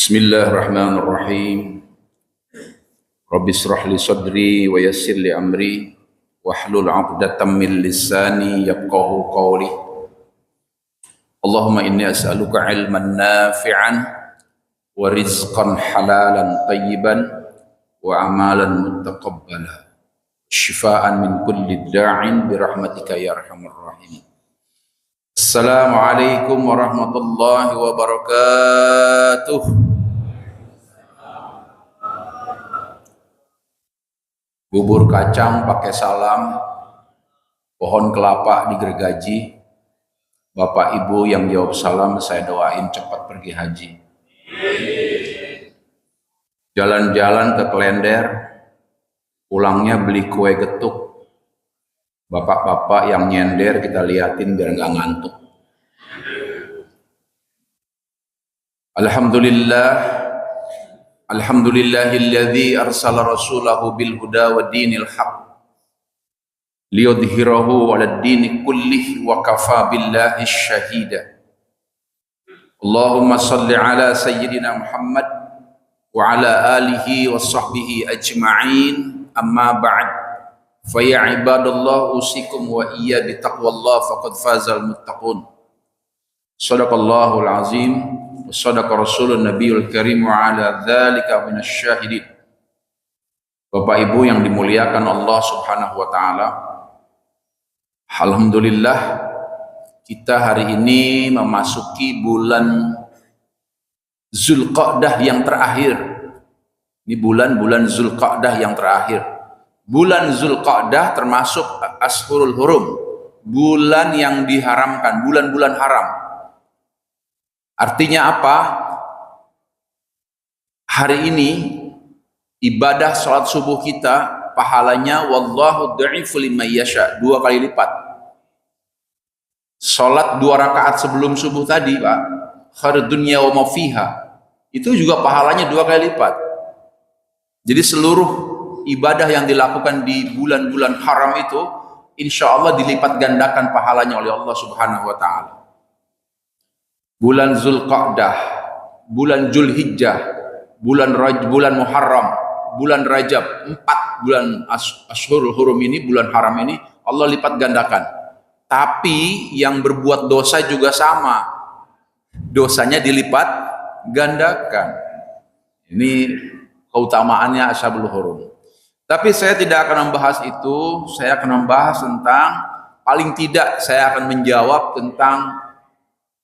Bismillahirrahmanirrahim. Rabbi shrah li sadri wa yassir li amri wahlul 'uqdatam min lisani yafqahu qawli. Allahumma inni as'aluka 'ilman nafi'an wa rizqan halalan tayyiban wa amalan muttaqabbala. Shifaan min kulli da'in bi rahmatika ya arhamar rahim. Assalamualaikum warahmatullahi wabarakatuh. Bubur kacang pakai salam, pohon kelapa digergaji. Bapak Ibu yang jawab salam saya doain cepat pergi haji. Jalan-jalan ke Klender, pulangnya beli kue getuk. Bapak-bapak yang nyender kita liatin biar nggak ngantuk. Alhamdulillahilladzi arsala rasulahu bil huda wa dinil haq liyudhhirahu 'alad dini kullih wa kafa billahi syahida. Allahumma shalli ala sayyidina Muhammad wa ala alihi wa sahbihi ajma'in, amma ba'd. Fa ya ibadallah usikum wa iyya bi taqwallah faqad fazal muttaqun. Shadaqallahul azim wa shadaqa rasulun nabiyul karim wa ala dzalika minasy syahidin. Bapak Ibu yang dimuliakan Allah Subhanahu wa taala, alhamdulillah kita hari ini memasuki bulan Zulqa'dah yang terakhir. Ini bulan Zulqa'dah yang terakhir. Bulan Zulqa'dah termasuk Ashhurul Hurum, bulan yang diharamkan, bulan-bulan haram. Artinya apa? Hari ini ibadah salat subuh kita pahalanya wallahu dha'ifu liman yasha, 2 kali lipat. Salat 2 rakaat sebelum subuh tadi, Pak, khairud dunya wa ma fiha, itu juga pahalanya 2 kali lipat. Jadi seluruh ibadah yang dilakukan di bulan-bulan haram itu insya Allah dilipat gandakan pahalanya oleh Allah Subhanahu wa ta'ala. Bulan Zulqa'dah, bulan Zulhijjah, bulan Muharram, bulan Rajab, 4 bulan Ashhurul Hurum ini, bulan haram ini Allah lipat gandakan. Tapi yang berbuat dosa juga sama, dosanya dilipat gandakan. Ini keutamaannya Ashhurul Hurum. Tapi saya tidak akan membahas itu, saya akan membahas tentang, paling tidak saya akan menjawab tentang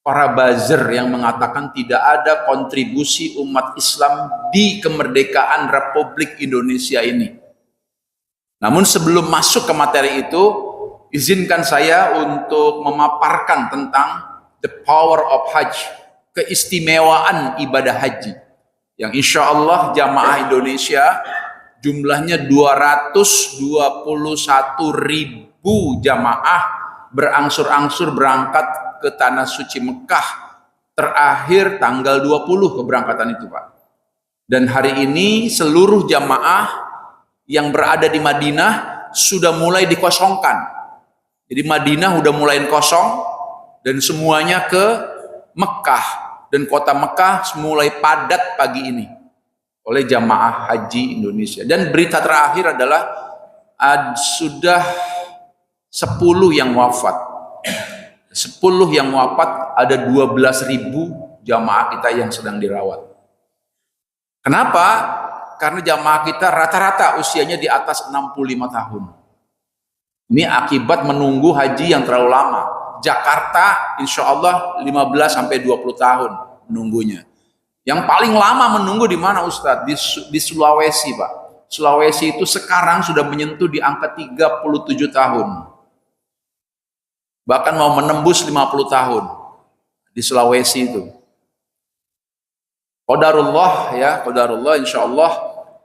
para buzzer yang mengatakan tidak ada kontribusi umat Islam di kemerdekaan Republik Indonesia ini. Namun sebelum masuk ke materi itu, izinkan saya untuk memaparkan tentang the power of Hajj, keistimewaan ibadah haji, yang insya Allah jamaah Indonesia jumlahnya 221.000 jamaah berangsur-angsur berangkat ke Tanah Suci Mekah, terakhir tanggal 20 keberangkatan itu, Pak. Dan hari ini seluruh jamaah yang berada di Madinah sudah mulai dikosongkan. Jadi Madinah udah mulai kosong dan semuanya ke Mekah, dan kota Mekah mulai padat pagi ini oleh jamaah haji Indonesia. Dan berita terakhir adalah sudah 10 yang wafat. 10 yang wafat, ada 12.000 jamaah kita yang sedang dirawat. Kenapa? Karena jamaah kita rata-rata usianya di atas 65 tahun. Ini akibat menunggu haji yang terlalu lama. Jakarta insya Allah 15-20 tahun menunggunya. Yang paling lama menunggu di mana, Ustadz? Di Sulawesi, Pak. Sulawesi itu sekarang sudah menyentuh di angka 37 tahun. Bahkan mau menembus 50 tahun di Sulawesi itu. Qadarullah ya, qadarullah, insya Allah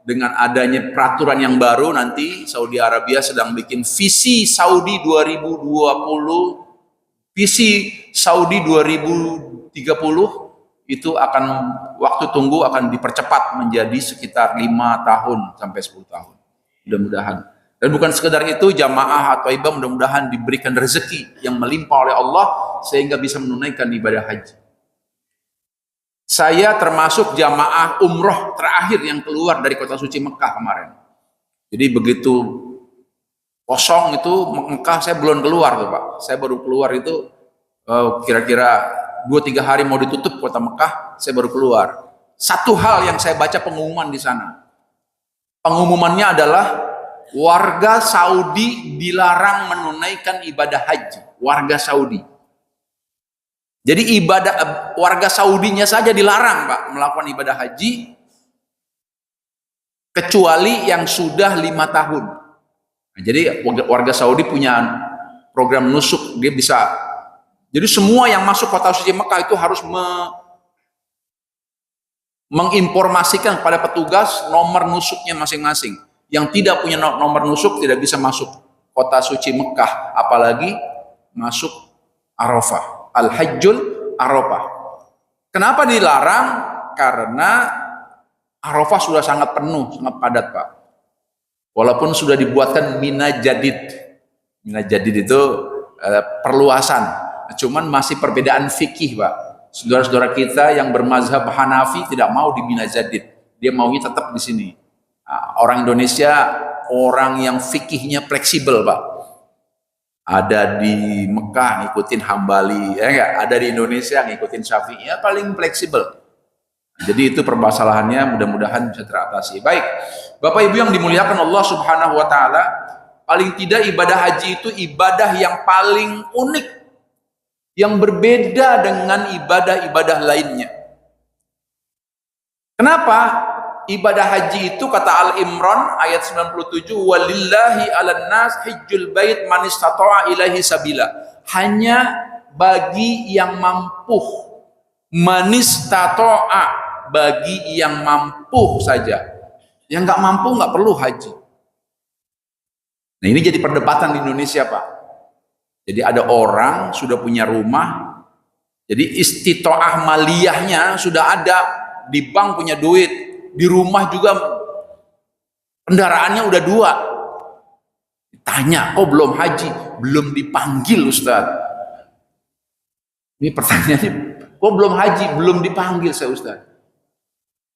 dengan adanya peraturan yang baru, nanti Saudi Arabia sedang bikin visi Saudi 2020, visi Saudi 2030, itu akan, waktu tunggu akan dipercepat menjadi sekitar 5 tahun sampai 10 tahun. Mudah-mudahan. Dan bukan sekedar itu, jamaah atau ibadah mudah-mudahan diberikan rezeki yang melimpah oleh Allah sehingga bisa menunaikan ibadah haji. Saya termasuk jamaah umroh terakhir yang keluar dari kota suci Mekah kemarin. Jadi begitu kosong itu Mekah, saya belum keluar tuh Pak. Saya baru keluar itu kira-kira 2-3 hari mau ditutup kota Mekah, saya baru keluar. Satu hal yang saya baca pengumuman di sana. Pengumumannya adalah warga Saudi dilarang menunaikan ibadah haji. Warga Saudi. Jadi warga Saudinya saja dilarang Pak melakukan ibadah haji, kecuali yang sudah 5 tahun. Nah, jadi warga Saudi punya program nusuk, dia bisa. Jadi semua yang masuk kota suci Mekah itu harus menginformasikan kepada petugas nomor nusuknya masing-masing. Yang tidak punya nomor nusuk tidak bisa masuk kota suci Mekah, apalagi masuk Arafah. Al-Hajjul Arafah. Kenapa dilarang? Karena Arafah sudah sangat penuh, sangat padat Pak. Walaupun sudah dibuatkan Mina Jadid. Mina Jadid itu perluasan. Cuman masih perbedaan fikih Pak. Saudara-saudara kita yang bermazhab Hanafi tidak mau di Mina Jadid. Dia maunya tetap di sini. Nah, orang Indonesia orang yang fikihnya fleksibel Pak. Ada di Mekah ngikutin Hambali, ya enggak? Ada di Indonesia ngikutin Syafi'i, ya paling fleksibel. Jadi itu permasalahannya, mudah-mudahan bisa teratasi. Baik, Bapak Ibu yang dimuliakan Allah Subhanahu wa taala, paling tidak ibadah haji itu ibadah yang paling unik, yang berbeda dengan ibadah-ibadah lainnya. Kenapa? Ibadah haji itu kata Al-Imran ayat 97, walillahi 'alan nas hajjul bait man istata'a ilaihi sabila. Hanya bagi yang mampu, man istata'a, bagi yang mampu saja. Yang nggak mampu nggak perlu haji. Nah, ini jadi perdebatan di Indonesia Pak. Jadi ada orang sudah punya rumah, jadi istita'ah maliyahnya sudah ada, di bank punya duit, di rumah juga kendaraannya udah 2. Tanya, kok belum haji? Belum dipanggil Ustaz. Ini pertanyaannya, kok belum haji? Belum dipanggil saya Ustaz.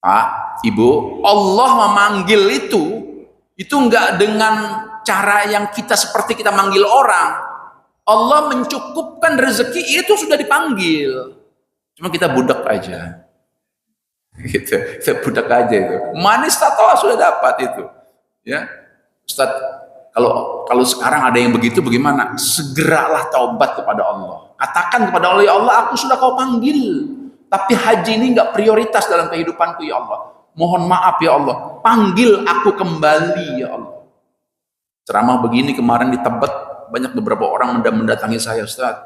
Pak, Ibu, Allah memanggil itu enggak dengan cara yang kita seperti kita manggil orang. Allah mencukupkan rezeki itu sudah dipanggil. Cuma kita budak aja. Gitu, saya budak aja itu. Manis tatoa sudah dapat itu, ya Ustaz. Kalau sekarang ada yang begitu, bagaimana? Segeralah taubat kepada Allah. Katakan kepada Allah, ya Allah, aku sudah kau panggil, tapi haji ini nggak prioritas dalam kehidupanku ya Allah. Mohon maaf ya Allah, panggil aku kembali ya Allah. Ceramah begini kemarin di Tebet, banyak beberapa orang mendatangi saya, Ustaz.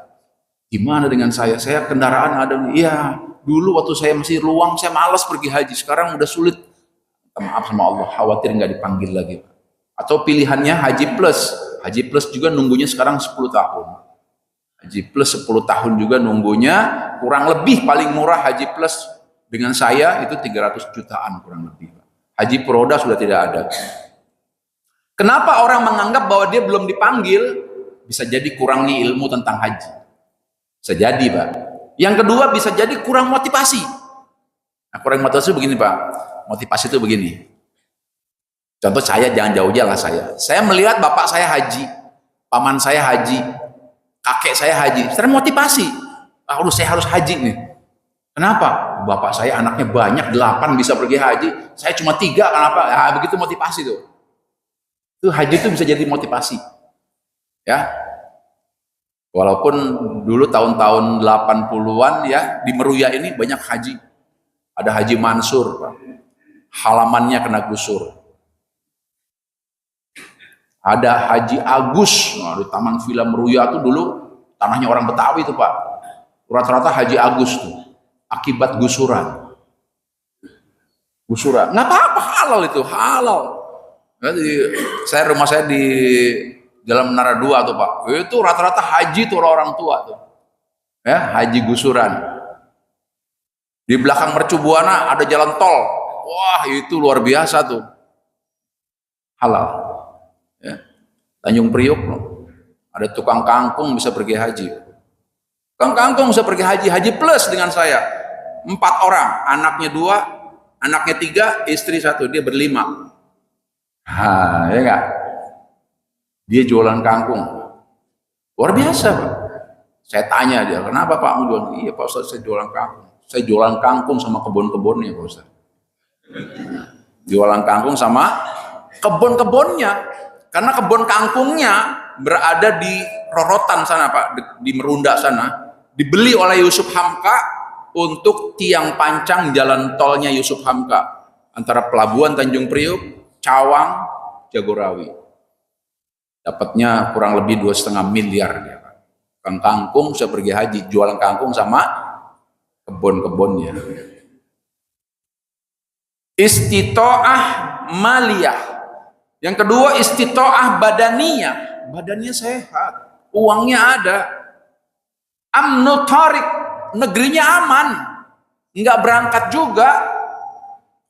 Gimana dengan saya? Saya kendaraan ada, iya. Dulu waktu saya masih luang, saya malas pergi haji. Sekarang udah sulit. Maaf sama Allah, khawatir nggak dipanggil lagi. Atau pilihannya haji plus. Haji plus juga nunggunya sekarang 10 tahun. Haji plus 10 tahun juga nunggunya. Kurang lebih paling murah haji plus dengan saya itu 300 jutaan kurang lebih. Haji Proda sudah tidak ada. Kenapa orang menganggap bahwa dia belum dipanggil? Bisa jadi kurangnya ilmu tentang haji. Bisa jadi Pak. Yang kedua bisa jadi kurang motivasi. Nah, kurang motivasi begini Pak. Motivasi itu begini. Contoh saya, jangan jauh-jauh lah saya. Saya melihat bapak saya haji, paman saya haji, kakek saya haji. Secara motivasi. Saya harus haji nih. Kenapa? Bapak saya anaknya banyak, 8 bisa pergi haji. Saya cuma 3, kenapa? Ya, begitu motivasi tuh. Itu haji itu bisa jadi motivasi. Ya. Walaupun dulu tahun-tahun 80-an ya di Meruya ini banyak haji. Ada Haji Mansur, Pak. Halamannya kena gusur. Ada Haji Agus, nah, di Taman Villa Meruya itu dulu tanahnya orang Betawi itu Pak. Rata-rata Haji Agus tuh akibat gusuran. Nggak apa-apa, halal itu, halal. Jadi, rumah saya di Jalan Menara 2 tuh Pak, itu rata-rata haji tuh orang tua tuh, ya haji gusuran. Di belakang Mercu Buana ada jalan tol, wah itu luar biasa tuh, halal. Ya. Tanjung Priok ada tukang kangkung bisa pergi haji, tukang kangkung bisa pergi haji, haji plus dengan saya. 4 orang, anaknya 2, anaknya 3, istri 1, dia berlima. Ya enggak? Dia jualan kangkung. Luar biasa, Pak. Saya tanya dia, kenapa Pak jualan? Iya Pak Ustaz, saya jualan kangkung. Saya jualan kangkung sama kebun-kebunnya Pak Ustaz. Jualan kangkung sama kebun-kebunnya. Karena kebun kangkungnya berada di Rorotan sana Pak, di Merunda sana. Dibeli oleh Yusuf Hamka untuk tiang pancang jalan tolnya Yusuf Hamka. Antara Pelabuhan Tanjung Priuk, Cawang, Jagorawi. Dapatnya kurang lebih 2,5 miliar dia. Kangkung, saya pergi haji, jualan kangkung sama kebun-kebunnya. Istitoah maliyah. Yang kedua istitoah badaniyah. Badannya sehat, uangnya ada. Amnu tariq, negerinya aman, nggak berangkat juga.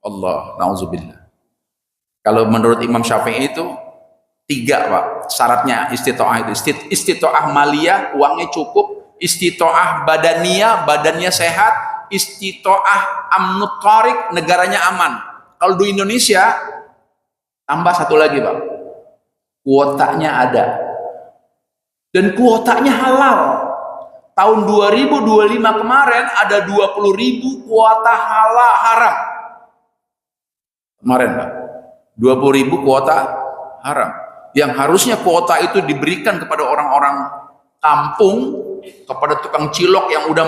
Allah, na'udzubillah. Kalau menurut Imam Syafi'i itu 3 Pak, syaratnya istitoah itu. Istitoah maliyah, uangnya cukup. Istitoah badaniyah, badannya sehat. Istitoah amnut tariq, negaranya aman. Kalau di Indonesia tambah 1 lagi Pak, kuotanya ada dan kuotanya halal. Tahun 2025 kemarin ada 20.000 kuota halal haram kemarin Pak, 20.000 kuota haram, yang harusnya kuota itu diberikan kepada orang-orang kampung, kepada tukang cilok yang udah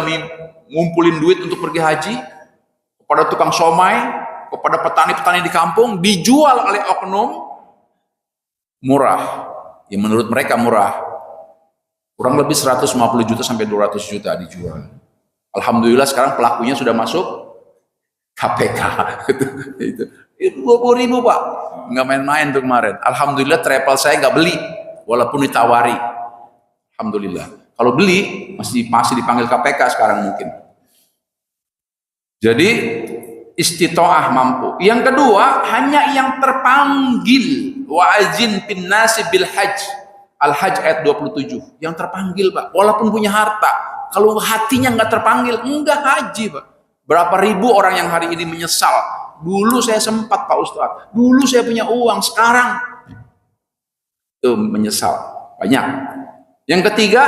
ngumpulin duit untuk pergi haji, kepada tukang somai, kepada petani-petani di kampung, dijual oleh oknum murah, yang menurut mereka murah, kurang lebih 150 juta sampai 200 juta dijual. Alhamdulillah sekarang pelakunya sudah masuk KPK. itu 20.000 Pak, nggak main-main tuh kemarin. Alhamdulillah travel saya nggak beli, walaupun ditawari. Alhamdulillah. Kalau beli masih dipanggil KPK sekarang mungkin. Jadi istitoah mampu. Yang kedua, hanya yang terpanggil. Wa azin bin nasi bil hajj. Al-Hajj ayat 27. Yang terpanggil Pak, walaupun punya harta. Kalau hatinya nggak terpanggil, enggak haji Pak. Berapa ribu orang yang hari ini menyesal. Dulu saya sempat Pak Ustadz, dulu saya punya uang, sekarang itu menyesal. Banyak. Yang ketiga,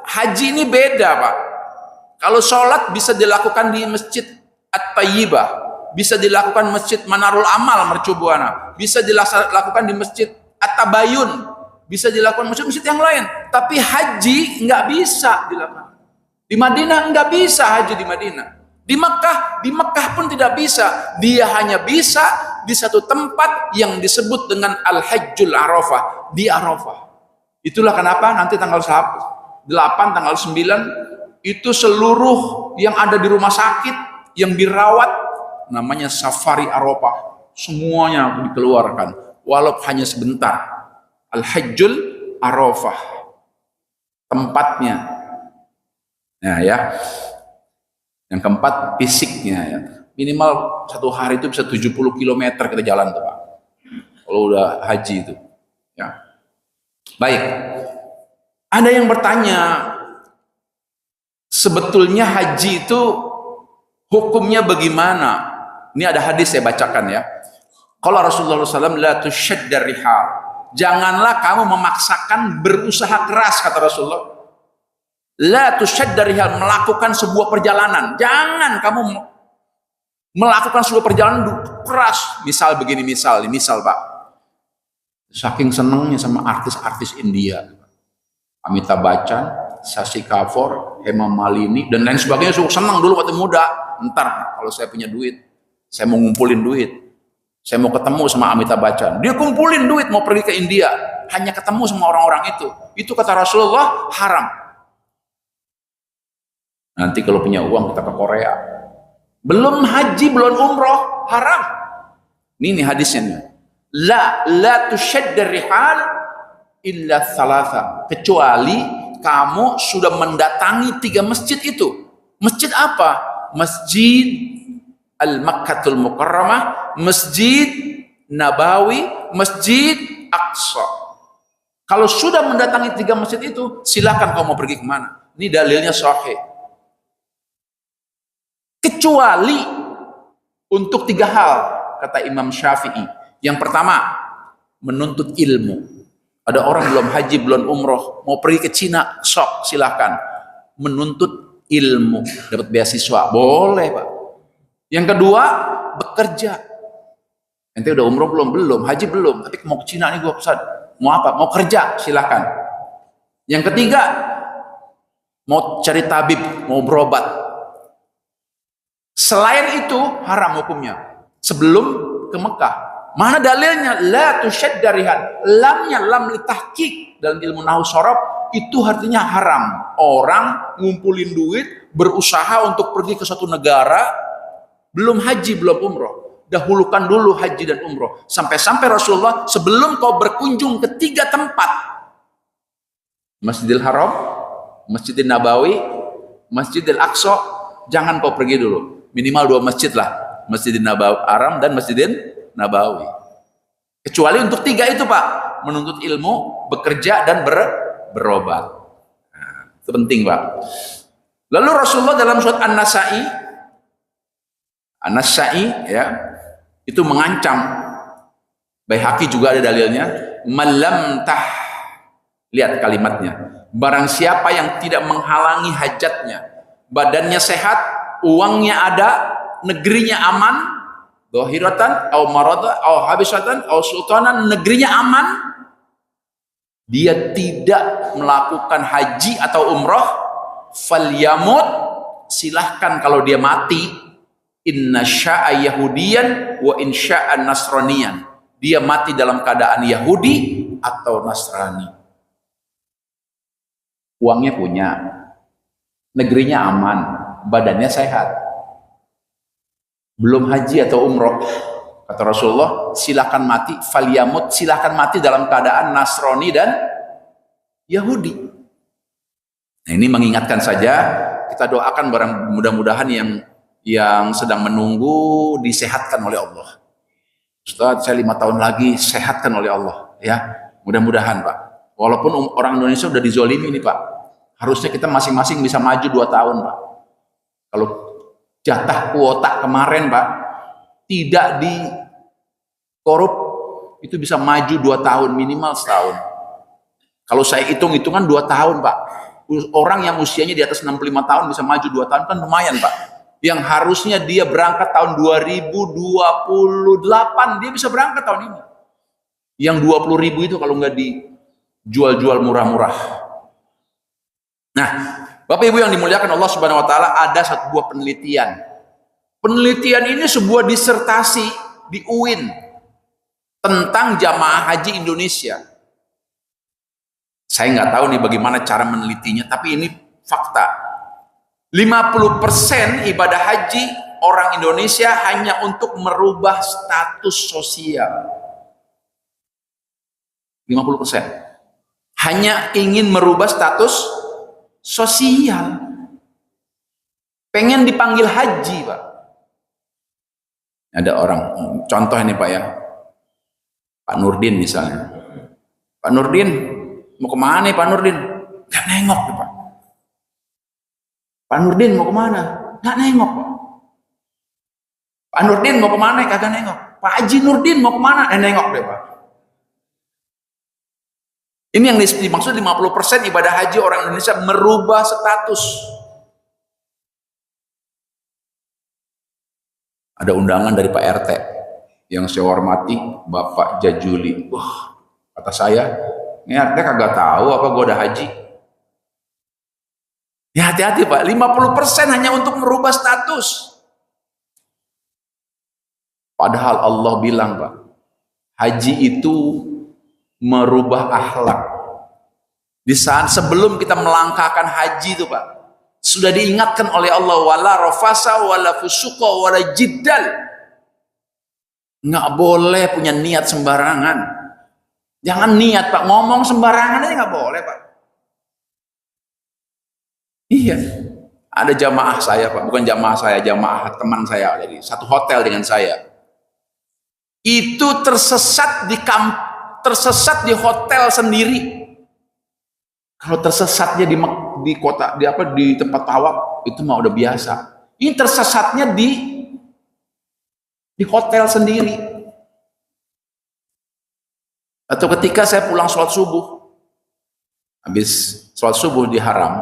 haji ini beda Pak. Kalau sholat bisa dilakukan di Masjid At-Tayyibah, bisa dilakukan Masjid Manarul Amal Mercubuana, bisa dilakukan di Masjid At-Tabayun, bisa dilakukan masjid-masjid yang lain. Tapi haji nggak bisa dilakukan di Madinah, nggak bisa haji di Madinah. Di Mekah pun tidak bisa. Dia hanya bisa di satu tempat yang disebut dengan Al-Hajjul Arafah, di Arafah. Itulah kenapa nanti tanggal 8, tanggal 9 itu seluruh yang ada di rumah sakit yang dirawat namanya safari Arafah, semuanya dikeluarkan walaupun hanya sebentar. Al-Hajjul Arafah tempatnya. Nah ya. Yang keempat, fisiknya ya. Minimal 1 hari itu bisa 70 km kita jalan tuh Pak. Kalau udah haji itu. Ya. Baik. Ada yang bertanya, sebetulnya haji itu hukumnya bagaimana? Ini ada hadis saya bacakan ya. Kalau Rasulullah SAW, la tusyaddar rihal. Janganlah kamu memaksakan berusaha keras, kata Rasulullah. La tusyaddar rihal, melakukan sebuah perjalanan. Jangan kamu melakukan sebuah perjalanan keras. Misal begini, misal Pak. Saking senangnya sama artis-artis India. Amitabh Bachchan, Shashi Kapoor, Hema Malini, dan lain sebagainya. Senang dulu waktu muda. Ntar kalau saya punya duit, saya mau ngumpulin duit, saya mau ketemu sama Amitabh Bachchan. Dia kumpulin duit mau pergi ke India, hanya ketemu sama orang-orang itu. Itu kata Rasulullah haram. Nanti kalau punya uang kita ke Korea. Belum haji, belum umroh, haram. Ini hadisnya nih. La tusyaddar rihal illa thalatha. Kecuali kamu sudah mendatangi 3 masjid itu. Masjid apa? Masjid Al-Makkatul Mukarramah, Masjid Nabawi, Masjid Aqsa. Kalau sudah mendatangi 3 masjid itu, silakan kamu mau pergi kemana. Ini dalilnya sahih. kecuali untuk 3 hal, kata Imam Syafi'i. Yang pertama, menuntut ilmu. Ada orang belum haji, belum umroh, mau pergi ke Cina, sok, silahkan. Menuntut ilmu, dapat beasiswa, boleh Pak. Yang kedua, bekerja. Ente udah umroh belum? Belum. Haji belum, tapi mau ke Cina nih gue Ustaz. Mau apa? Mau kerja, silahkan. Yang ketiga, mau cari tabib, mau berobat. Selain itu, haram hukumnya. Sebelum ke Mekah. Mana dalilnya? La tusyadda rihal. Lamnya lam litahqiq dalam ilmu nahwu sharaf itu artinya haram. Orang ngumpulin duit, berusaha untuk pergi ke suatu negara, belum haji, belum umroh. Dahulukan dulu haji dan umroh. Sampai-sampai Rasulullah sebelum kau berkunjung ke 3 tempat, Masjidil Haram, Masjidil Nabawi, Masjidil Aqsa, jangan kau pergi dulu. Minimal 2 masjid lah, Masjidil Haram dan Masjidil Nabawi. Kecuali untuk 3 itu Pak, menuntut ilmu, bekerja dan berobat. Nah, itu penting Pak. Lalu Rasulullah dalam surat An-Nasa'i ya, itu mengancam. Baihaqi juga ada dalilnya, malam tah. Lihat kalimatnya. Barang siapa yang tidak menghalangi hajatnya, badannya sehat, uangnya ada, negerinya aman, dohiratan, au marada, au habisatan, au sultanan, negerinya aman, dia tidak melakukan haji atau umroh, falyamut, silahkan kalau dia mati, inna sya'a yahudiyan wa in sya'a nasraniyan, dia mati dalam keadaan Yahudi atau Nasrani. Uangnya punya, negerinya aman, badannya sehat, belum haji atau umroh, kata Rasulullah, silakan mati, falyamut, silakan mati dalam keadaan Nasrani dan Yahudi. Nah, ini mengingatkan saja, kita doakan barang mudah-mudahan yang sedang menunggu disehatkan oleh Allah. Ustaz, saya 5 tahun lagi, sehatkan oleh Allah, ya. Mudah-mudahan Pak. Walaupun orang Indonesia udah dizolimi nih Pak, harusnya kita masing-masing bisa maju 2 tahun Pak. Kalau jatah kuota kemarin Pak tidak dikorup, itu bisa maju 2 tahun, minimal setahun. Kalau saya hitung-hitungan 2 tahun Pak, orang yang usianya di atas 65 tahun bisa maju 2 tahun, kan lumayan Pak. Yang harusnya dia berangkat tahun 2028, dia bisa berangkat tahun ini. Yang 20.000 itu kalau nggak dijual-jual murah-murah. Nah, Bapak Ibu yang dimuliakan Allah Subhanahu wa taala, ada satu buah penelitian. Penelitian ini sebuah disertasi di UIN tentang jamaah haji Indonesia. Saya nggak tahu nih bagaimana cara menelitinya, tapi ini fakta. 50% ibadah haji orang Indonesia hanya untuk merubah status sosial. 50%. Hanya ingin merubah status sosial. Pengen dipanggil haji, Pak. Ada orang, contoh ini Pak ya, Pak Nurdin misalnya. Pak Nurdin, mau kemana Pak Nurdin? Gak nengok Pak. Pak Nurdin mau kemana? Gak nengok Pak. Pak Nurdin mau kemana? Kagak nengok. Pak Haji Nurdin mau kemana? Nengok deh Pak. Ini yang dimaksud 50% ibadah haji orang Indonesia merubah status. Ada undangan dari Pak RT yang saya hormati, Bapak Jajuli. Wah, kata saya, ini RT kagak tahu apa gue udah haji. Ya hati-hati Pak, 50% hanya untuk merubah status. Padahal Allah bilang Pak, haji itu merubah akhlak. Di saat sebelum kita melangkahkan haji itu Pak, sudah diingatkan oleh Allah, wala rafasa wala fusuqa wala jiddal. Nggak boleh punya niat sembarangan. Jangan niat Pak, ngomong sembarangan aja nggak boleh Pak. Iya, ada jamaah saya Pak, bukan jamaah saya, jamaah teman saya, jadi satu hotel dengan saya. Itu tersesat di hotel sendiri. Kalau tersesatnya di kota, di tempat tawaf, itu mah udah biasa. Ini tersesatnya di hotel sendiri. Atau ketika saya pulang sholat subuh, habis sholat subuh di haram,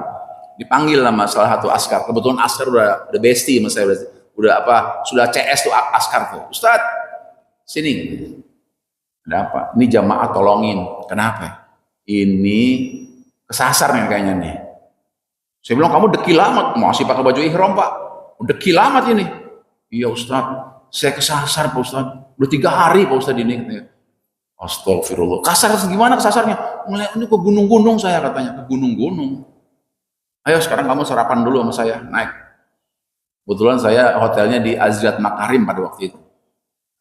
dipanggil sama salah satu askar. Kebetulan askar udah bestie sama saya, sudah CS tuh askar tuh. Ustaz, sini. Ada apa? Ini jamaah tolongin. Kenapa? Ini kesasar nih kayaknya nih. Saya bilang, kamu dekil amat, masih pakai baju ihram Pak. Dekil amat ini. Iya Ustaz, saya kesasar Pak Ustaz. Udah 3 hari Pak Ustaz ini. Astagfirullah. Kasar gimana kesasarnya? Ini ke gunung-gunung saya katanya, ke gunung-gunung. Ayo sekarang kamu sarapan dulu sama saya, naik. Kebetulan saya hotelnya di Azriat Makarim pada waktu itu.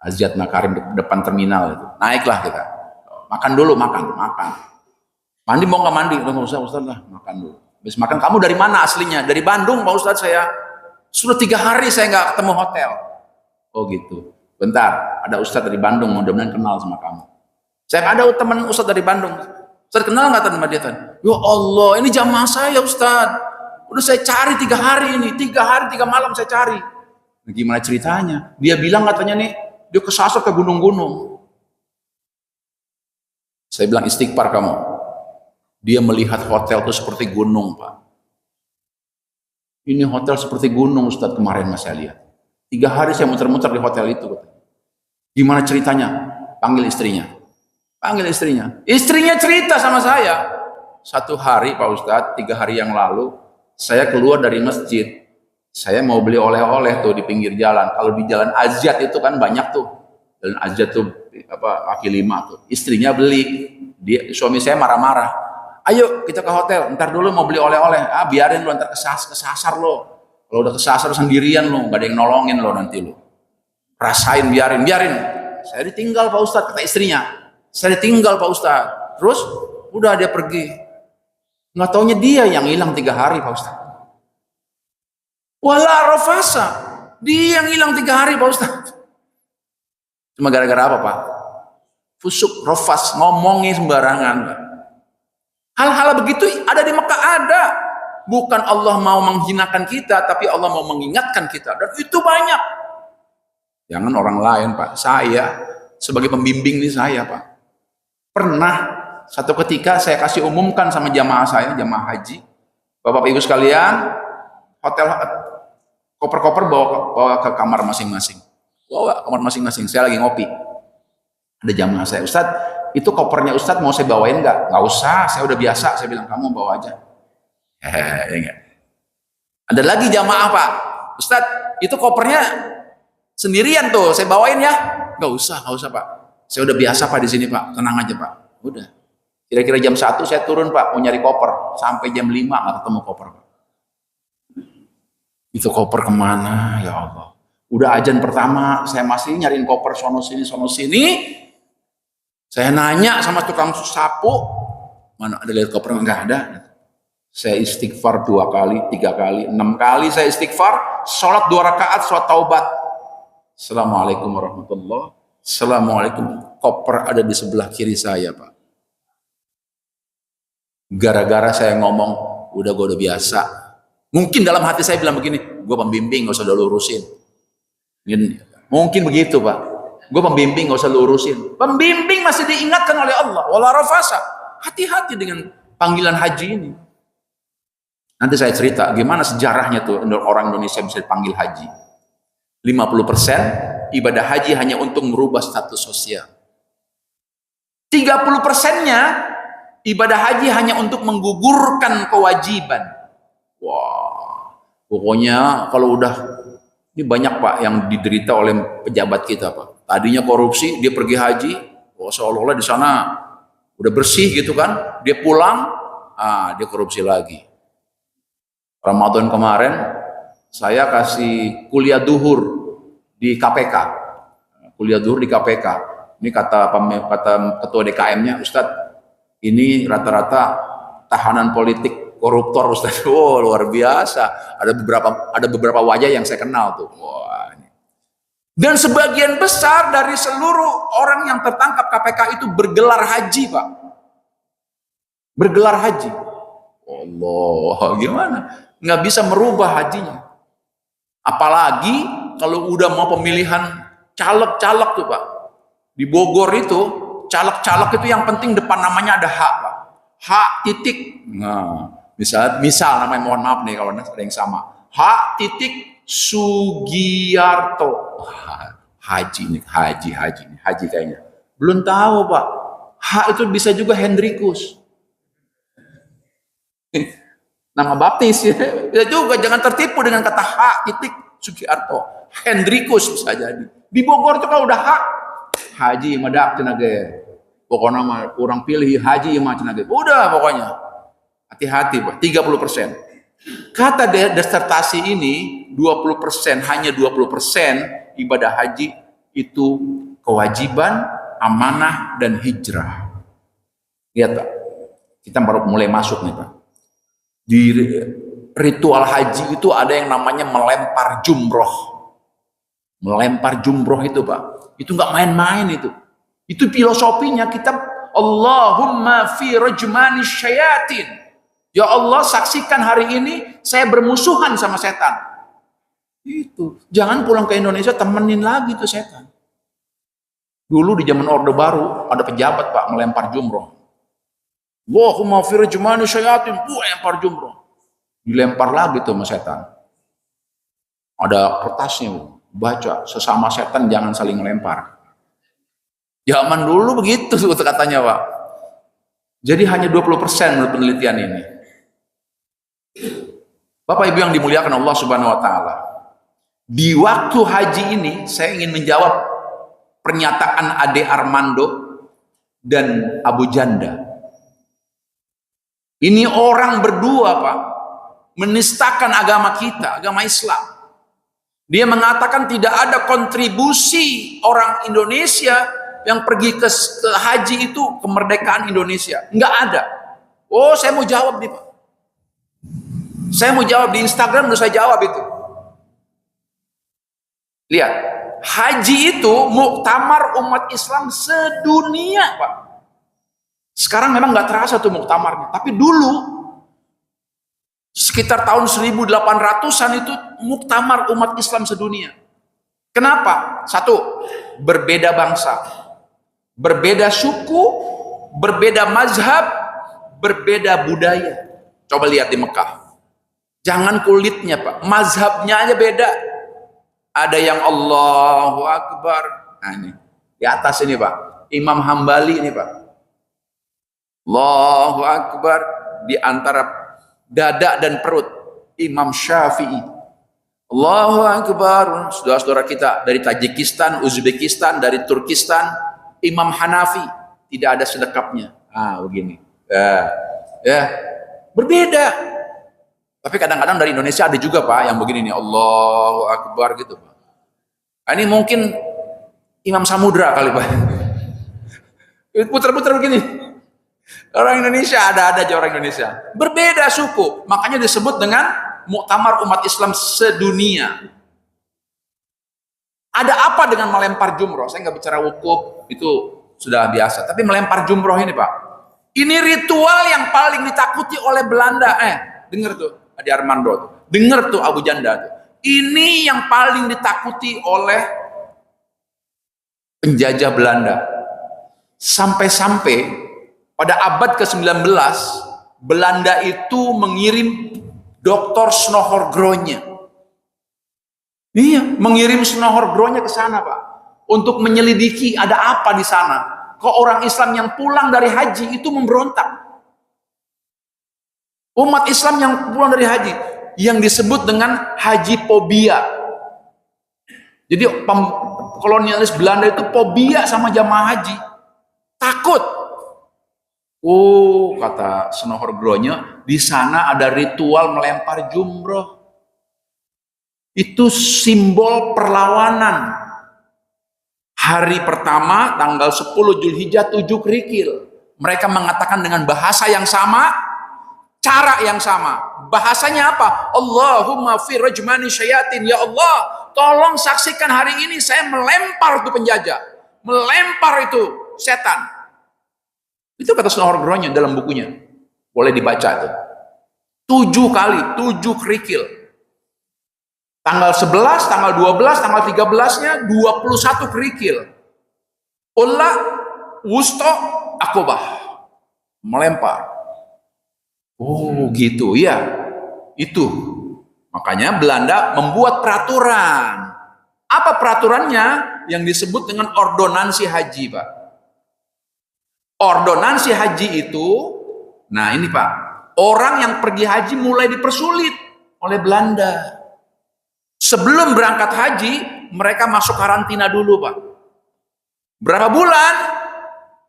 Azriat Makarim depan terminal itu. Naiklah kita. Makan dulu, makan. Mandi mau nggak mandi? Nggak usah Ustaz lah, makan dulu. Habis makan, kamu dari mana aslinya? Dari Bandung Pak Ustaz saya. Sudah 3 hari saya nggak ketemu hotel. Oh gitu. Bentar, ada Ustaz dari Bandung, mudah-mudahan kenal sama kamu. Saya ada teman Ustaz dari Bandung. Ustaz kenal nggak sama dia tadi? Ya Allah, ini jamaah saya Ustaz. Udah saya cari 3 hari ini, 3 hari 3 malam saya cari. Nah, gimana ceritanya? Dia bilang katanya nih, dia kesasar ke gunung-gunung. Saya bilang istighfar kamu. Dia melihat hotel itu seperti gunung Pak. Ini hotel seperti gunung Ustaz kemarin mas saya lihat. 3 hari saya muter-muter di hotel itu. Gimana ceritanya? Panggil istrinya. Istrinya cerita sama saya. 1 hari Pak Ustadz, 3 hari yang lalu, saya keluar dari masjid. Saya mau beli oleh-oleh tuh di pinggir jalan. Kalau di jalan Azjad itu kan banyak tuh. Jalan Azjad tuh kaki 5 tuh. Istrinya beli. Suami saya marah-marah. Ayo kita ke hotel. Ntar dulu mau beli oleh-oleh. Biarin lo, ntar kesasar lo. Kalau udah kesasar sendirian lo, gak ada yang nolongin lo nanti lo. Rasain, biarin. Saya ditinggal Pak Ustadz, kata istrinya. Saya ditinggal Pak Ustadz. Terus udah dia pergi. Nggak taunya dia yang hilang 3 hari Pak Ustadz. Wala rafasa. Dia yang hilang 3 hari Pak Ustadz. Cuma gara-gara apa Pak? Fusuk, rafas, ngomongin sembarangan. Hal-hal begitu ada di Mekah, ada. Bukan Allah mau menghinakan kita, tapi Allah mau mengingatkan kita. Dan itu banyak. Jangan orang lain Pak. Saya sebagai pembimbing ini saya Pak. Pernah satu ketika saya kasih umumkan sama jamaah saya, jamaah haji, Bapak Ibu sekalian, hotel koper-koper bawa ke kamar masing-masing. Bawa kamar masing-masing. Saya lagi ngopi. Ada jamaah saya, Ustadz, itu kopernya Ustadz mau saya bawain nggak? Nggak usah, saya udah biasa. Saya bilang kamu bawa aja. Ada lagi jamaah Pak, Ustadz, itu kopernya sendirian tuh, saya bawain ya? Nggak usah Pak. Saya udah biasa Pak di sini Pak, tenang aja Pak. Udah. Kira-kira jam 1 saya turun Pak, mau nyari koper. Sampai jam 5 nggak ketemu koper Pak. Itu koper kemana ya Allah. Udah ajan pertama, saya masih nyariin koper sono sini. Saya nanya sama tukang sapu, mana ada lihat koper? Nggak ada. Saya istighfar 2 kali, 3 kali, 6 kali saya istighfar, sholat 2 rakaat, sholat taubat. Assalamualaikum warahmatullahi. Assalamualaikum. Koper ada di sebelah kiri saya Pak. Gara-gara saya ngomong, gue udah biasa. Mungkin dalam hati saya bilang begini, gue pembimbing, gak usah lurusin. Mungkin begitu Pak. Gue pembimbing, gak usah lurusin. Pembimbing masih diingatkan oleh Allah. Wala rafasa. Hati-hati dengan panggilan haji ini. Nanti saya cerita gimana sejarahnya tuh orang Indonesia bisa dipanggil haji. 50% ibadah haji hanya untuk merubah status sosial. 30%-nya ibadah haji hanya untuk menggugurkan kewajiban. Wah, pokoknya kalau udah, ini banyak Pak yang diderita oleh pejabat kita Pak. Tadinya korupsi, dia pergi haji, seolah-olah di sana udah bersih gitu kan, dia pulang, dia korupsi lagi. Ramadan kemarin saya kasih kuliah duhur di KPK. Kuliah duhur di KPK. Ini kata ketua DKM-nya, Ustadz, ini rata-rata tahanan politik koruptor Ustadz. Oh, luar biasa. Ada beberapa wajah yang saya kenal tuh. Wah, ini. Dan sebagian besar dari seluruh orang yang tertangkap KPK itu bergelar haji, Pak. Bergelar haji. Allah, gimana? Nggak bisa merubah hajinya. Apalagi kalau udah mau pemilihan caleg-caleg tuh Pak. Di Bogor itu, caleg-caleg itu yang penting depan namanya ada H Pak. H titik. Nah, misal namanya, mohon maaf nih kalau ada yang sama. H titik Sugiarto. Haji kayaknya. Belum tahu Pak. H itu bisa juga Hendrikus. Nama baptis ya. Bisa juga, jangan tertipu dengan kata H titik Sugiarto. Hendrikus bisa jadi. Di Bogor itu kalau udah H, Haji Madak Cenage. Pokoknya mah kurang pilih Haji Imam Cenage. Udah pokoknya. Hati-hati Pak, 30%. Kata disertasi ini 20%, hanya 20% ibadah haji itu kewajiban, amanah, dan hijrah. Lihat Pak, kita baru mulai masuk nih Pak. Di ritual haji itu ada yang namanya melempar jumroh. Melempar jumroh itu Pak, itu nggak main-main itu. Itu filosofinya kitab Allahumma fi rajmani syayatin. Ya Allah, saksikan hari ini saya bermusuhan sama setan. Itu. Jangan pulang ke Indonesia temenin lagi tuh setan. Dulu di zaman Orde Baru ada pejabat Pak melempar jumroh. Allahumma fi rajmani syayatin, lempar jumroh. Dilempar lagi tuh sama setan. Ada kertasnya, baca, sesama setan jangan saling melempar. Zaman dulu begitu katanya Pak. Jadi hanya 20% menurut penelitian ini. Bapak Ibu yang dimuliakan Allah Subhanahu wa taala. Di waktu haji ini saya ingin menjawab pernyataan Ade Armando dan Abu Janda. Ini orang berdua Pak menistakan agama kita, agama Islam. Dia mengatakan tidak ada kontribusi orang Indonesia yang pergi ke haji itu kemerdekaan Indonesia. Enggak ada. Oh, saya mau jawab nih Pak. Saya mau jawab di Instagram, udah saya jawab itu. Lihat, haji itu muktamar umat Islam sedunia Pak. Sekarang memang nggak terasa tuh muktamarnya, tapi dulu sekitar tahun 1800-an itu muktamar umat Islam sedunia. Kenapa? Satu, berbeda bangsa, berbeda suku, berbeda mazhab, berbeda budaya. Coba lihat di Mekah. Jangan kulitnya Pak, mazhabnya aja beda. Ada yang Allahu Akbar. Nah ini, di atas ini Pak, Imam Hambali ini Pak. Allahu Akbar. Di antara dada dan perut, Imam Syafi'i. Allahu Akbar. Saudara-saudara kita dari Tajikistan, Uzbekistan, dari Turkistan, Imam Hanafi. Tidak ada sedekapnya. Begini. Berbeda. Tapi kadang-kadang dari Indonesia ada juga Pak yang begini nih, Allahu Akbar gitu Pak. Ini mungkin Imam Samudra kali Pak. Puter-puter begini. Orang Indonesia ada aja orang Indonesia. Berbeda suku, makanya disebut dengan muktamar umat Islam sedunia. Ada apa dengan melempar jumroh? Saya nggak bicara wukuf, itu sudah biasa. Tapi melempar jumroh ini Pak, ini ritual yang paling ditakuti oleh Belanda. Dengar tuh. Adi Armando tuh. Dengar tuh Abu Janda tuh. Ini yang paling ditakuti oleh penjajah Belanda. Sampai-sampai pada abad ke-19 Belanda itu mengirim Dr. Snohorgronya. Iya, mengirim Snohorgronya ke sana Pak. Untuk menyelidiki ada apa di sana. Kok orang Islam yang pulang dari haji itu memberontak. Umat Islam yang pulang dari haji, yang disebut dengan haji fobia. Jadi kolonialis Belanda itu fobia sama jamaah haji, takut. Kata Snohorgronya, di sana ada ritual melempar jumroh. Itu simbol perlawanan. Hari pertama tanggal 10 Zulhijjah 7 kerikil. Mereka mengatakan dengan bahasa yang sama, cara yang sama. Bahasanya apa? Allahumma fi rajmani syayatin. Ya Allah, tolong saksikan hari ini saya melempar itu penjajah. Melempar itu setan. Itu kata Snohorgronya dalam bukunya. Boleh dibaca itu. 7 kali, 7 kerikil. Tanggal 11, tanggal 12, tanggal 13-nya 21 kerikil. Ula, wusto, akobah. Melempar. Oh gitu, ya. Itu. Makanya Belanda membuat peraturan. Apa peraturannya? Yang disebut dengan ordonansi haji, Pak. Ordonansi haji itu, nah ini Pak, orang yang pergi haji mulai dipersulit oleh Belanda. Sebelum berangkat haji, mereka masuk karantina dulu, Pak. Berapa bulan?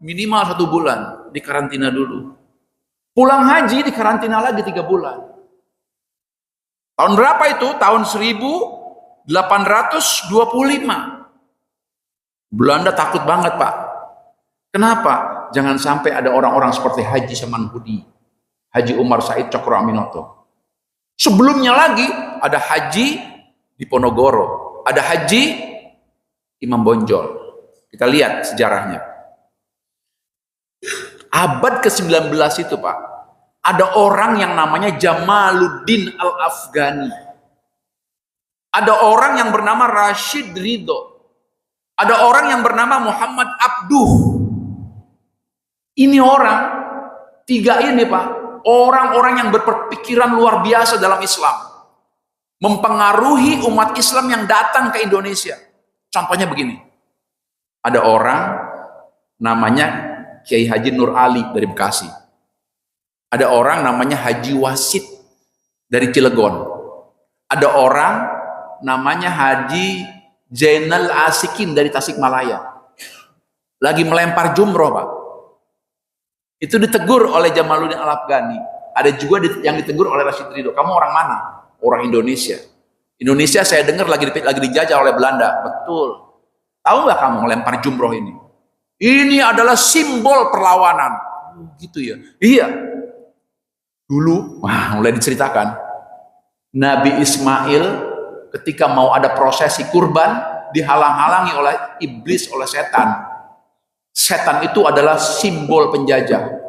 Minimal 1 bulan di karantina dulu. Pulang haji di karantina lagi 3 bulan. Tahun berapa itu? Tahun 1825. Belanda takut banget, Pak. Kenapa? Jangan sampai ada orang-orang seperti Haji Samanhudi, Haji Umar Said Cokro Aminoto. Sebelumnya lagi ada Haji Diponegoro, ada Haji Imam Bonjol. Kita lihat sejarahnya. Abad ke-19 itu, Pak, ada orang yang namanya Jamaluddin Al-Afghani. Ada orang yang bernama Rashid Ridho. Ada orang yang bernama Muhammad Abduh. Ini orang, 3 ini Pak, orang-orang yang berpikiran luar biasa dalam Islam. Mempengaruhi umat Islam yang datang ke Indonesia. Contohnya begini. Ada orang namanya Kiai Haji Nur Ali dari Bekasi. Ada orang namanya Haji Wasid dari Cilegon. Ada orang namanya Haji Zainal Asikin dari Tasikmalaya. Lagi melempar jumroh, Pak. Itu ditegur oleh Jamaluddin Al-Afghani. Ada juga yang ditegur oleh Rashid Ridho. Kamu orang mana? Orang Indonesia. Indonesia saya dengar lagi dijajah oleh Belanda. Betul. Tahu nggak kamu melempar jumroh ini? Ini adalah simbol perlawanan. Gitu ya. Iya. Dulu, mulai diceritakan. Nabi Ismail ketika mau ada prosesi kurban dihalang-halangi oleh iblis, oleh setan. Setan itu adalah simbol penjajah.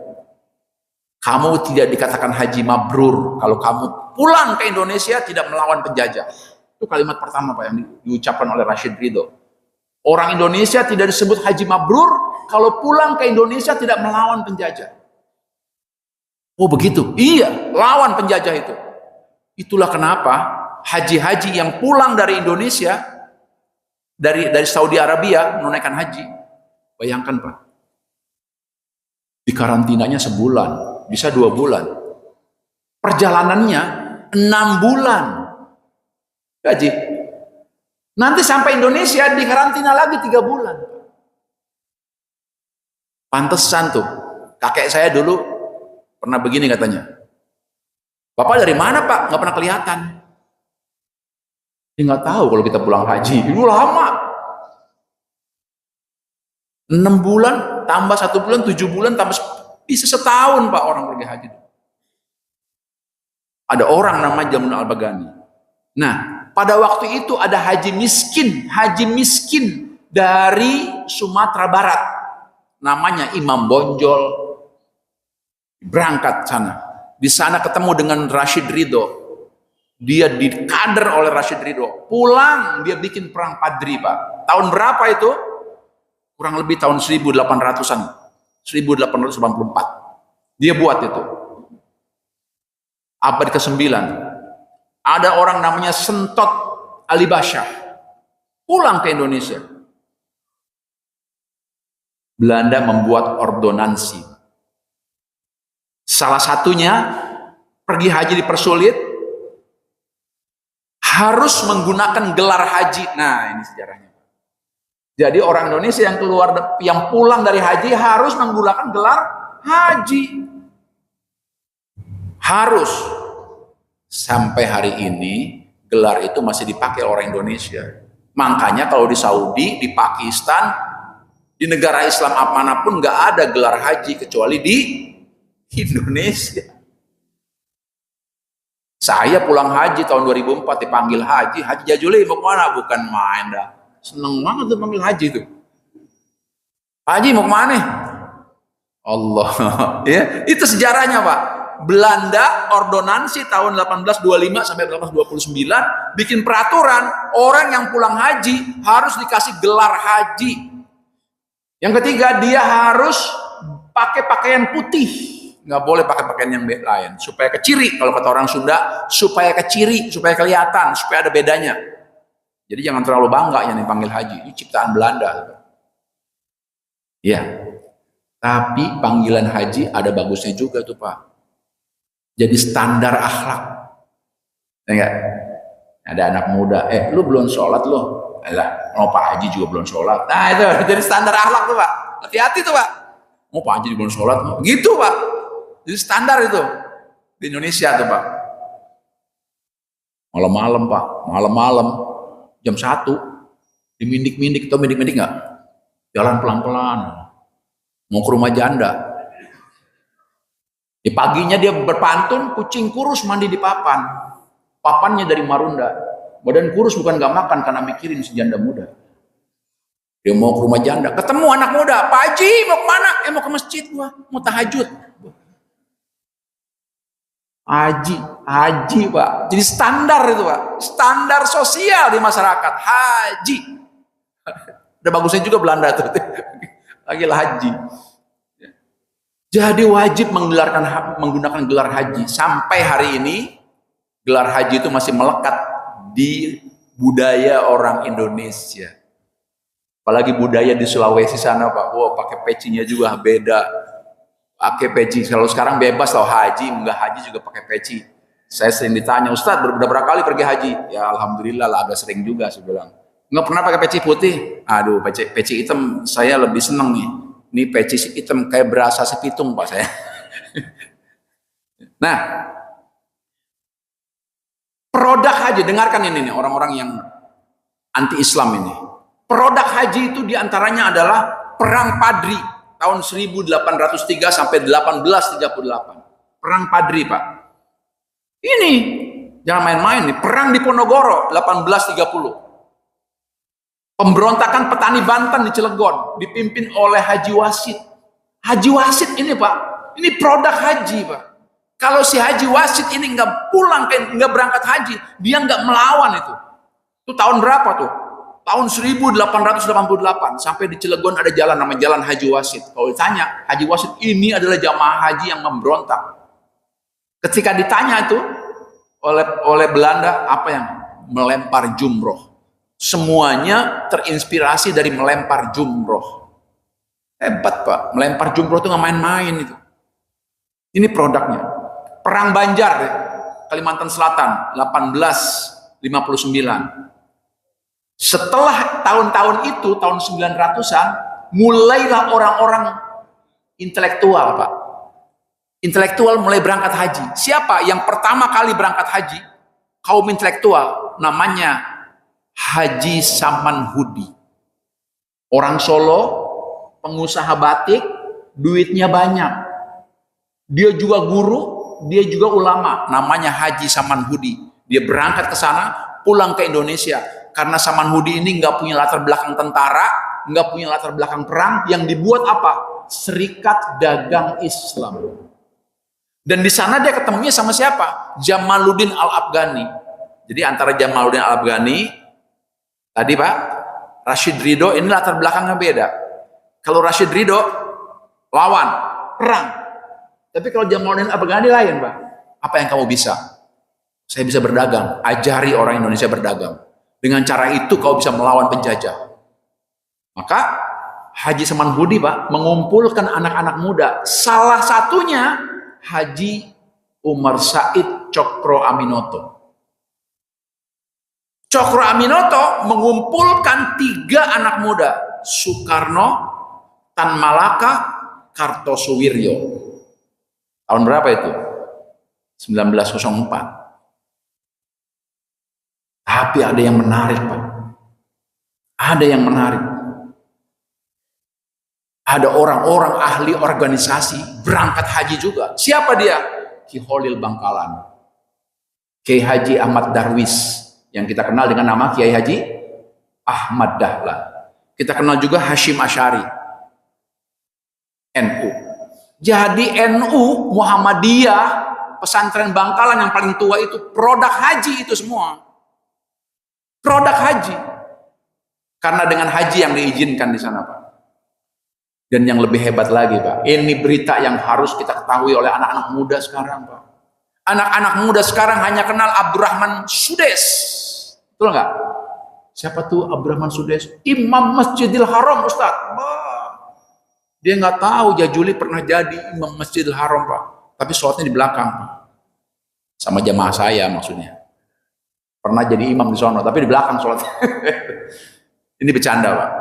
Kamu tidak dikatakan haji mabrur kalau kamu pulang ke Indonesia tidak melawan penjajah. Itu kalimat pertama Pak yang diucapkan oleh Rashid Ridho. Orang Indonesia tidak disebut haji mabrur kalau pulang ke Indonesia tidak melawan penjajah. Oh begitu? Iya, lawan penjajah itu. Itulah kenapa haji-haji yang pulang dari Indonesia, dari Saudi Arabia menunaikan haji, bayangkan Pak, di karantinanya sebulan, bisa 2 bulan. Perjalanannya 6 bulan. Gaji. Nanti sampai Indonesia di karantina lagi 3 bulan. Pantesan tuh, kakek saya dulu pernah begini katanya. Bapak dari mana Pak? Nggak pernah kelihatan. Dia nggak tahu kalau kita pulang haji. Itu lama. 6 bulan, tambah 1 bulan, 7 bulan, tambah bisa setahun Pak orang pergi haji. Ada orang namanya Jamun Al-Bagani. Nah, pada waktu itu ada haji miskin dari Sumatera Barat. Namanya Imam Bonjol. Berangkat sana. Di sana ketemu dengan Rashid Ridho. Dia dikader oleh Rashid Ridho. Pulang dia bikin perang Padri Pak. Tahun berapa itu? Kurang lebih tahun 1800-an. 1884. Dia buat itu. Abad ke-9. Ada orang namanya Sentot Ali Basyah. Pulang ke Indonesia. Belanda membuat ordonansi. Salah satunya, pergi haji dipersulit, harus menggunakan gelar haji. Nah, ini sejarahnya. Jadi orang Indonesia yang pulang dari haji harus menggunakan gelar haji. Harus. Sampai hari ini gelar itu masih dipakai orang Indonesia. Makanya kalau di Saudi, di Pakistan, di negara Islam manapun nggak ada gelar haji kecuali di Indonesia. Saya pulang haji tahun 2004 dipanggil haji Jajuli mau kemana? Bukan main dah. Seneng banget tuh panggil haji tuh. Haji mau kemana? Allah, ya itu sejarahnya Pak. Belanda ordonansi tahun 1825 sampai 1829 bikin peraturan orang yang pulang haji harus dikasih gelar haji. Yang ketiga, dia harus pakai pakaian putih, nggak boleh pakai pakaian yang lain, supaya keciri. Kalau kata orang Sunda, supaya keciri, supaya kelihatan, supaya ada bedanya. Jadi jangan terlalu bangga yang dipanggil haji, ini ciptaan Belanda. Ya, tapi panggilan haji ada bagusnya juga tuh Pak. Jadi standar akhlak. Enggak? Ada anak muda, lu belum sholat lu. Alah, mau Pak Haji juga belum sholat. Nah itu jadi standar akhlak tuh Pak. Hati-hati tuh Pak. Mau Pak Haji belum sholat, gitu Pak. Jadi standar itu di Indonesia tuh Pak. Malam-malam Pak, malam-malam jam 1 dimindik-mindik, tau mindik-mindik nggak? Jalan pelan-pelan, mau ke rumah janda. Di paginya dia berpantun, kucing kurus mandi di papan. Papannya dari Marunda. Badan kurus bukan gak makan karena mikirin si janda muda. Dia mau ke rumah janda, ketemu anak muda, Pak Haji mau kemana? Mau ke masjid gua, mau tahajud. Haji Pak. Jadi standar itu Pak, standar sosial di masyarakat, haji. Ada bagusnya juga Belanda tuh, lagi haji. Jadi wajib menggunakan gelar haji. Sampai hari ini gelar haji itu masih melekat di budaya orang Indonesia. Apalagi budaya di Sulawesi sana Pak. Wow, pakai pecinya juga beda. Pakai peci. Kalau sekarang bebas tau haji, enggak haji juga pakai peci. Saya sering ditanya, Ustadz berapa kali pergi haji? Ya alhamdulillah lah, agak sering juga saya bilang. Enggak pernah pakai peci putih. Aduh, peci hitam saya lebih seneng nih. Ini peci hitam kayak berasa sepitung Pak saya. Nah, produk haji, dengarkan ini nih orang-orang yang anti Islam ini. Produk haji itu diantaranya adalah Perang Padri tahun 1803 sampai 1838. Perang Padri Pak. Ini jangan main-main nih. Perang di Ponorogo 1830. Pemberontakan petani Banten di Cilegon dipimpin oleh Haji Wasid. Haji Wasid ini Pak, ini produk haji Pak. Kalau si Haji Wasid ini nggak pulang, nggak berangkat haji, dia nggak melawan itu. Itu tahun berapa tuh? Tahun 1888 sampai di Cilegon ada jalan namanya Jalan Haji Wasid. Kalau ditanya, Haji Wasid ini adalah jamaah haji yang memberontak. Ketika ditanya itu oleh Belanda, apa yang melempar jumroh? Semuanya terinspirasi dari melempar jumroh. Hebat Pak, melempar jumroh itu nggak main-main itu. Ini produknya. Perang Banjar, Kalimantan Selatan, 1859. Setelah tahun-tahun itu, tahun 900-an, mulailah orang-orang intelektual Pak. Intelektual mulai berangkat haji. Siapa yang pertama kali berangkat haji? Kaum intelektual, namanya Haji Saman Hudi. Orang Solo, pengusaha batik, duitnya banyak. Dia juga guru, dia juga ulama, namanya Haji Saman Hudi. Dia berangkat ke sana, pulang ke Indonesia. Karena Saman Hudi ini nggak punya latar belakang tentara, nggak punya latar belakang perang, yang dibuat apa? Serikat Dagang Islam. Dan di sana dia ketemunya sama siapa? Jamaluddin Al-Afghani. Jadi antara Jamaluddin Al-Afghani tadi Pak, Rashid Ridho ini latar belakangnya beda. Kalau Rashid Ridho lawan, perang. Tapi kalau Jamaluddin Al-Afghani lain Pak. Apa yang kamu bisa? Saya bisa berdagang. Ajari orang Indonesia berdagang. Dengan cara itu kau bisa melawan penjajah. Maka Haji Saman Hudi Pak mengumpulkan anak-anak muda. Salah satunya Haji Umar Said Cokro Aminoto. Cokro Aminoto mengumpulkan 3 anak muda, Soekarno, Tan Malaka, Kartosuwiryo. Tahun berapa itu? 1904. Tapi ada yang menarik Pak. Ada yang menarik. Ada orang-orang ahli organisasi berangkat haji juga. Siapa dia? Ki Holil Bangkalan, Kiai Haji Ahmad Darwis, yang kita kenal dengan nama Kiai Haji Ahmad Dahlan. Kita kenal juga Hashim Asy'ari, NU. Jadi NU, Muhammadiyah, pesantren Bangkalan yang paling tua itu produk haji itu semua. Produk haji. Karena dengan haji yang diizinkan di sana, Pak. Dan yang lebih hebat lagi, Pak, ini berita yang harus kita ketahui oleh anak-anak muda sekarang, Pak. Anak-anak muda sekarang hanya kenal Abdurrahman Sudes. Betul nggak? Siapa tuh Abdurrahman Sudes? Imam Masjidil Haram, Ustaz. Dia nggak tahu Jajuli pernah jadi Imam Masjidil Haram, Pak. Tapi sholatnya di belakang, Pak. Sama jamaah saya maksudnya. Pernah jadi imam di sana, tapi di belakang sholatnya. Ini bercanda, Pak.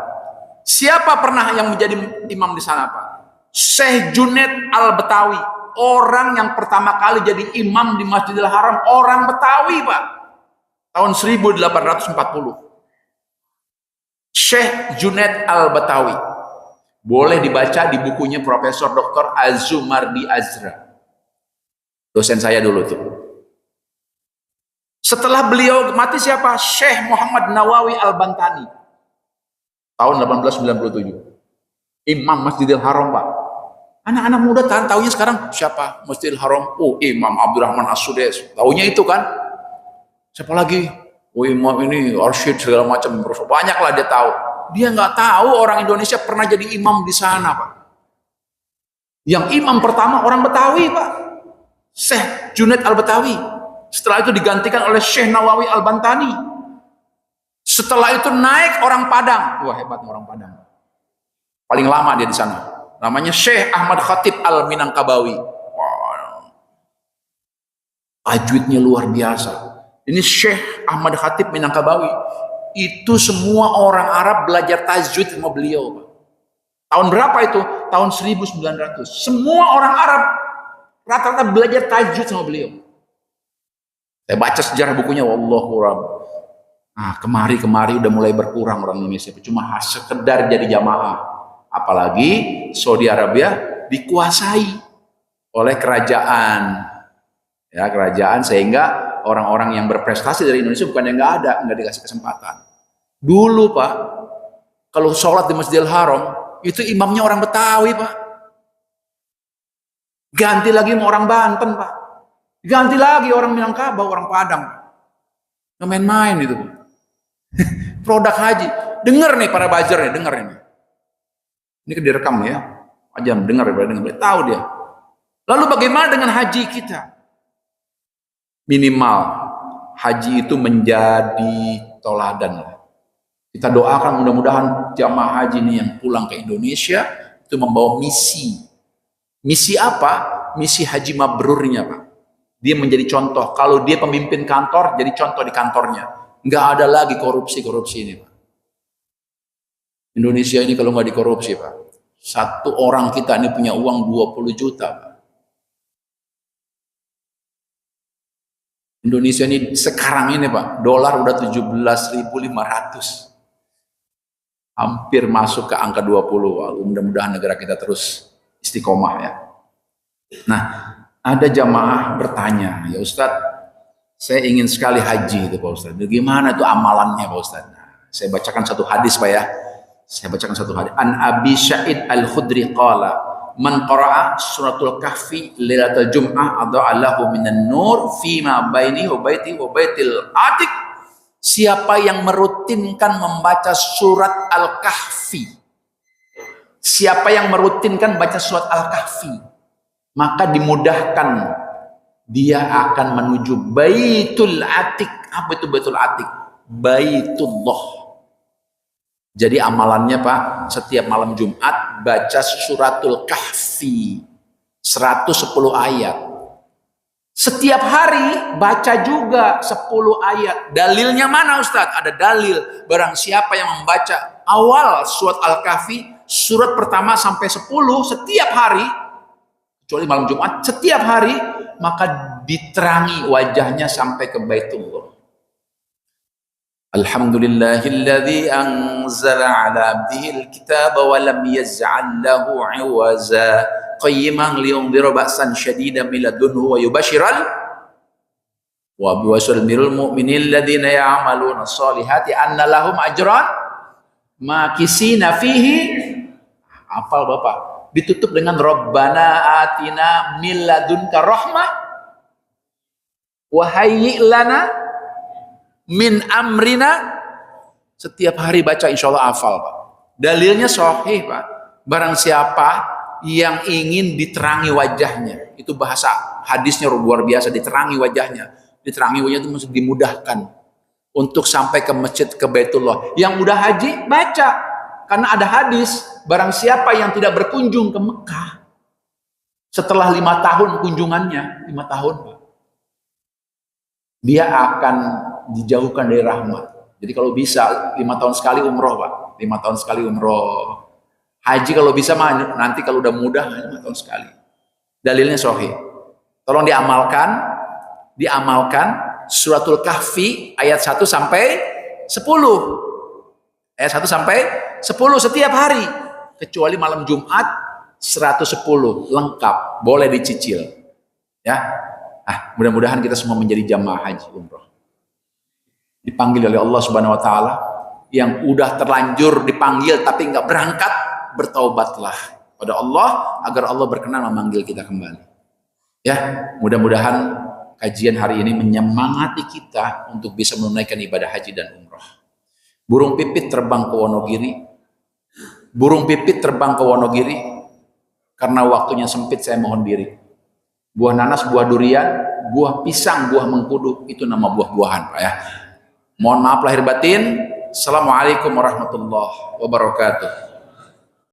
Siapa pernah yang menjadi imam di sana, Pak? Syekh Junaid Al-Batawi. Orang yang pertama kali jadi imam di Masjidil Haram, orang Betawi, Pak. Tahun 1840. Syekh Junaid Al-Batawi. Boleh dibaca di bukunya Profesor Dr. Azumardi Azra. Dosen saya dulu tuh. Setelah beliau mati siapa? Syekh Muhammad Nawawi Al-Bantani. Tahun 1897. Imam Masjidil Haram, Pak. Anak-anak muda taunya sekarang siapa? Masjidil Haram. Oh, Imam Abdurrahman As-Sudes. Taunya itu kan. Siapa lagi? Oh, imam ini Arsyid segala macam. Banyak lah dia tahu. Dia nggak tahu orang Indonesia pernah jadi imam di sana, Pak. Yang imam pertama orang Betawi, Pak. Syekh Junaid Al-Batawi. Setelah itu digantikan oleh Syekh Nawawi Al-Bantani. Setelah itu naik orang Padang. Wah, hebat orang Padang. Paling lama dia di sana. Namanya Syekh Ahmad Khatib Al-Minangkabawi. Wow. Tajwidnya luar biasa. Ini Syekh Ahmad Khatib Minangkabawi. Itu semua orang Arab belajar tajwid sama beliau. Tahun berapa itu? Tahun 1900. Semua orang Arab rata-rata belajar tajwid sama beliau. Saya baca sejarah bukunya, wallahu a'lam. Nah, kemari udah mulai berkurang orang Indonesia. Cuma sekedar jadi jamaah. Apalagi Saudi Arabia dikuasai oleh kerajaan. Ya, kerajaan sehingga orang-orang yang berprestasi dari Indonesia bukan yang nggak dikasih kesempatan. Dulu, Pak, kalau sholat di Masjidil Haram, itu imamnya orang Betawi, Pak. Ganti lagi sama orang Banten, Pak. Ganti lagi orang Minangkabau, orang Padang. Nggak main-main itu. Produk haji. Dengar nih para buzzer nih, dengar ini. Ini kan direkam ya. Ajam dengar tahu dia. Lalu bagaimana dengan haji kita? Minimal haji itu menjadi toladan. Kita doakan mudah-mudahan jamaah haji ini yang pulang ke Indonesia itu membawa misi. Misi apa? Misi haji mabrurnya, Pak. Dia menjadi contoh. Kalau dia pemimpin kantor, jadi contoh di kantornya. Nggak ada lagi korupsi ini, Pak. Indonesia ini kalau nggak dikorupsi, Pak. Satu orang kita ini punya uang 20 juta, Pak. Indonesia ini sekarang ini, Pak, dolar udah 17.500. Hampir masuk ke angka 20. Wah, mudah-mudahan negara kita terus istiqomah ya. Nah, ada jamaah bertanya, ya Ustadz, saya ingin sekali haji itu Pak Ustadz. Bagaimana itu amalannya Pak Ustadz? Nah, saya bacakan satu hadis Pak ya. Saya bacakan satu hadis. An Abi Sa'id Al-Khudri qala, man qara'a suratul kahfi lailatul jum'ah adha'allahu minan nur fima baini wa baiti wa baitil atiq. Siapa yang merutinkan membaca surat Al-Kahfi, siapa yang merutinkan baca surat Al-Kahfi, maka dimudahkan dia akan menuju Baitul Atiq. Apa itu Baitul Atiq? Baitullah. Jadi amalannya Pak, setiap malam Jumat baca suratul Kahfi 110 ayat. Setiap hari baca juga 10 ayat. Dalilnya mana Ustadz? Ada dalil. Barang siapa yang membaca awal surat Al-Kahfi, surat pertama sampai 10 setiap hari, kecuali malam Jumat, setiap hari, maka diterangi wajahnya sampai ke Baitullah. Alhamdulillahilladzi anzala ala abdihi alkitaba wa lam yaz'al lahu 'iwaza qayyiman liyundhira ba'san shadidan min ladunhu wa yubashiral mu'minil ladzina ya'maluna sholihati anna lahum ajran makisina fihi. Hafal Bapak. ditutup dengan Rabbana atina min ladunka rahmah wa hayyi' lana min amrina. Setiap hari baca, insya Allah hafal, Pak. Dalilnya sahih, Pak. Barang siapa yang ingin diterangi wajahnya, itu bahasa hadisnya luar biasa, diterangi wajahnya. Diterangi wajahnya itu maksud dimudahkan untuk sampai ke masjid, ke Baitullah. Yang udah haji, baca. Karena ada hadis, barang siapa yang tidak berkunjung ke Mekah setelah 5 tahun kunjungannya, 5 tahun, Pak, dia akan dijauhkan dari rahmat. Jadi kalau bisa 5 tahun sekali umroh, Pak. 5 tahun sekali umroh. Haji kalau bisa mah nanti kalau udah mudah 5 tahun sekali. Dalilnya sahih. Tolong diamalkan. Diamalkan Suratul Kahfi ayat 1 sampai 10. Ayat 1 sampai 10 setiap hari. Kecuali malam Jumat 110 lengkap, boleh dicicil. Ya. Mudah-mudahan kita semua menjadi jamaah haji umroh. Dipanggil oleh Allah Subhanahu wa taala, yang udah terlanjur dipanggil tapi nggak berangkat, bertaubatlah pada Allah agar Allah berkenan memanggil kita kembali. Ya, mudah-mudahan kajian hari ini menyemangati kita untuk bisa menunaikan ibadah haji dan umroh. Burung pipit terbang ke Wonogiri. Burung pipit terbang ke Wonogiri. Karena waktunya sempit, saya mohon diri. Buah nanas, buah durian, buah pisang, buah mengkudu, itu nama buah-buahan, Pak ya. Mohon maaf lahir batin. Assalamualaikum warahmatullahi wabarakatuh.